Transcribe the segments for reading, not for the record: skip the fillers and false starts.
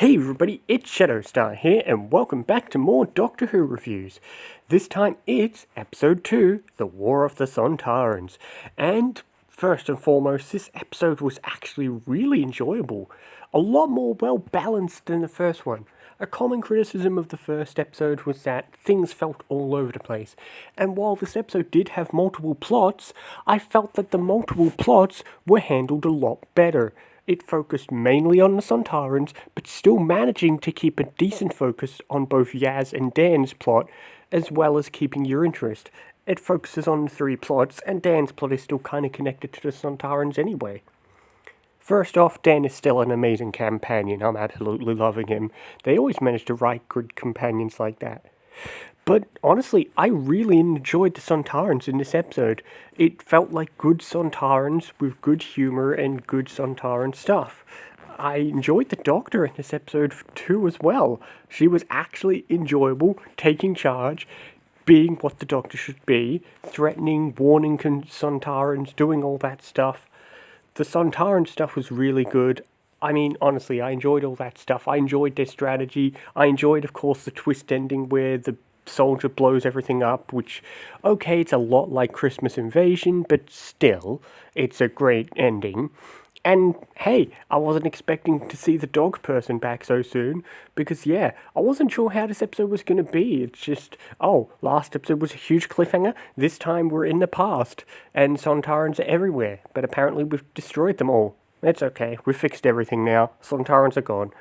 Hey everybody, it's ShadowStar here, and welcome back to more Doctor Who reviews. This time it's Episode 2, The War of the Sontarans. And first and foremost, this episode was actually really enjoyable. A lot more well balanced than the first one. A common criticism of the first episode was that things felt all over the place. And while this episode did have multiple plots, I felt that the multiple plots were handled a lot better. It focused mainly on the Sontarans, but still managing to keep a decent focus on both Yaz and Dan's plot, as well as keeping your interest. It focuses on the three plots, and Dan's plot is still kind of connected to the Sontarans anyway. First off, Dan is still an amazing companion. I'm absolutely loving him. They always manage to write good companions like that. But honestly, I really enjoyed the Sontarans in this episode. It felt like good Sontarans with good humour and good Sontaran stuff. I enjoyed the Doctor in this episode too as well. She was actually enjoyable, taking charge, being what the Doctor should be, threatening, warning Sontarans, doing all that stuff. The Sontaran stuff was really good. I mean, honestly, I enjoyed all that stuff. I enjoyed their strategy. I enjoyed, of course, the twist ending where the soldier blows everything up, which, okay, it's a lot like Christmas Invasion, but still, it's a great ending. And hey, I wasn't expecting to see the dog person back so soon, because yeah, I wasn't sure how this episode was going to be. It's just, last episode was a huge cliffhanger, this time we're in the past, and Sontarans are everywhere, but apparently we've destroyed them all. It's okay, we've fixed everything now, Sontarans are gone.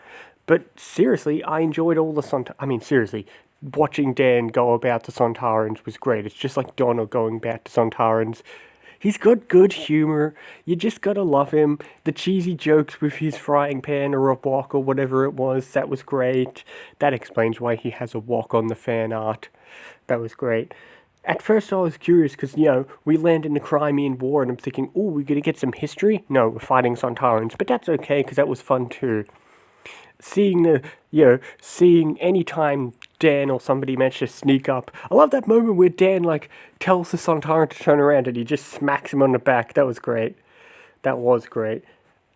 But seriously, I enjoyed all the seriously, watching Dan go about the Sontarans was great. It's just like Donna going back to Sontarans. He's got good humour. You just gotta love him. The cheesy jokes with his frying pan or a wok or whatever it was, that was great. That explains why he has a wok on the fan art. That was great. At first I was curious because, we land in the Crimean War and I'm thinking, we're gonna get some history? No, we're fighting Sontarans. But that's okay because that was fun too. Seeing any time Dan or somebody managed to sneak up. I love that moment where Dan, tells the Sontaran to turn around and he just smacks him on the back. That was great. That was great.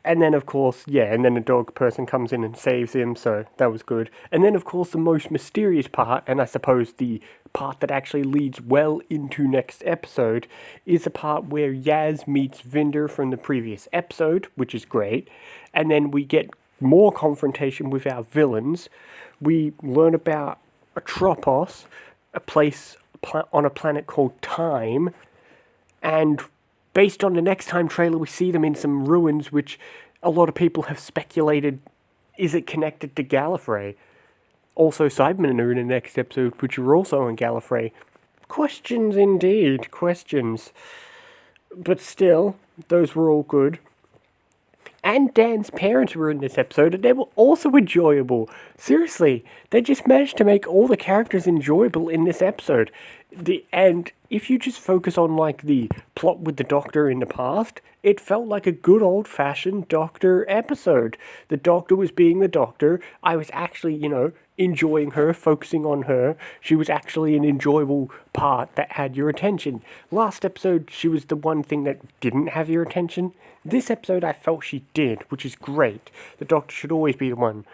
And then, of course, and then the dog person comes in and saves him, so that was good. And then, of course, the most mysterious part, and I suppose the part that actually leads well into next episode, is the part where Yaz meets Vinder from the previous episode, which is great. And then we get more confrontation with our villains. We learn about Atropos, a place on a planet called Time, and based on the Next Time trailer, we see them in some ruins, which a lot of people have speculated, is it connected to Gallifrey? Also, Cybermen are in the next episode, which are also in Gallifrey. Questions indeed, questions. But still, those were all good. And Dan's parents were in this episode, and they were also enjoyable. Seriously, they just managed to make all the characters enjoyable in this episode. And if you just focus on, the plot with the Doctor in the past, it felt like a good old-fashioned Doctor episode. The Doctor was being the Doctor. I was actually, enjoying her, focusing on her. She was actually an enjoyable part that had your attention. Last episode, she was the one thing that didn't have your attention. This episode, I felt she did, which is great. The Doctor should always be the one.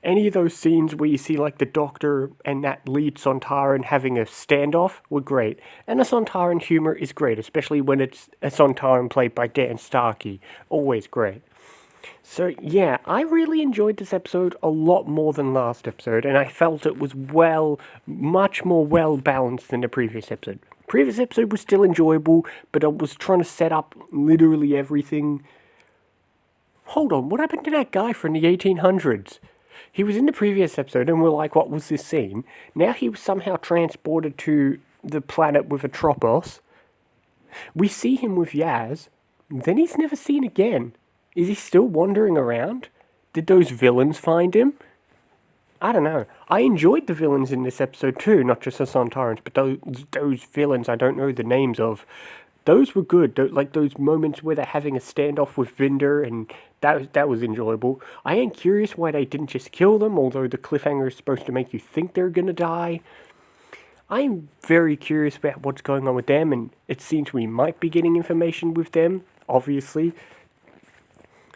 Any of those scenes where you see, the Doctor and that lead Sontaran having a standoff were great. And the Sontaran humour is great, especially when it's a Sontaran played by Dan Starkey. Always great. So, I really enjoyed this episode a lot more than last episode, and I felt it was much more well-balanced than the previous episode. Previous episode was still enjoyable, but I was trying to set up literally everything. Hold on, what happened to that guy from the 1800s? He was in the previous episode, and we're like, what was this scene? Now he was somehow transported to the planet with Atropos. We see him with Yaz, then he's never seen again. Is he still wandering around? Did those villains find him? I don't know. I enjoyed the villains in this episode too, not just the Sontarans, but those villains I don't know the names of. Those were good. Those moments where they're having a standoff with Vinder, and that was enjoyable. I am curious why they didn't just kill them, although the cliffhanger is supposed to make you think they're gonna die. I'm very curious about what's going on with them, and it seems we might be getting information with them, obviously.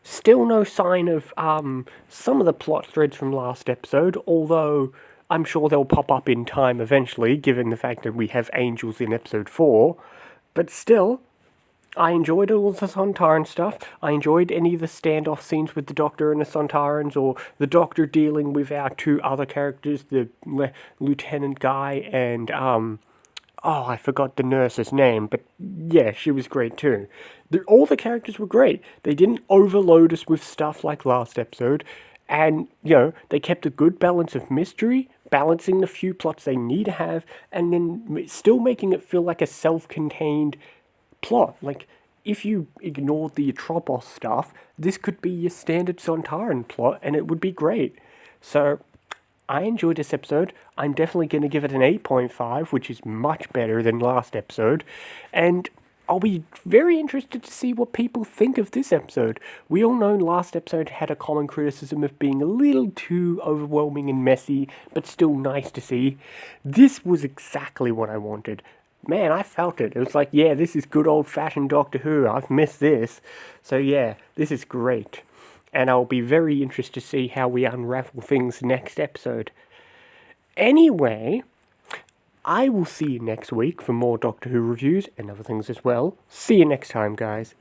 Still no sign of some of the plot threads from last episode, although I'm sure they'll pop up in time eventually, given the fact that we have angels in episode 4. But still, I enjoyed all the Sontaran stuff. I enjoyed any of the standoff scenes with the Doctor and the Sontarans, or the Doctor dealing with our two other characters, the Lieutenant Guy and, I forgot the nurse's name, but yeah, she was great too. All the characters were great. They didn't overload us with stuff like last episode, and, they kept a good balance of mystery, balancing the few plots they need to have, and then still making it feel like a self-contained plot. Like, if you ignored the Atropos stuff, this could be your standard Sontaran plot, and it would be great. So, I enjoyed this episode. I'm definitely going to give it an 8.5, which is much better than last episode. And I'll be very interested to see what people think of this episode. We all know last episode had a common criticism of being a little too overwhelming and messy, but still nice to see. This was exactly what I wanted. Man, I felt it. It was like, yeah, this is good old-fashioned Doctor Who. I've missed this. So yeah, this is great. And I'll be very interested to see how we unravel things next episode. Anyway, I will see you next week for more Doctor Who reviews and other things as well. See you next time, guys.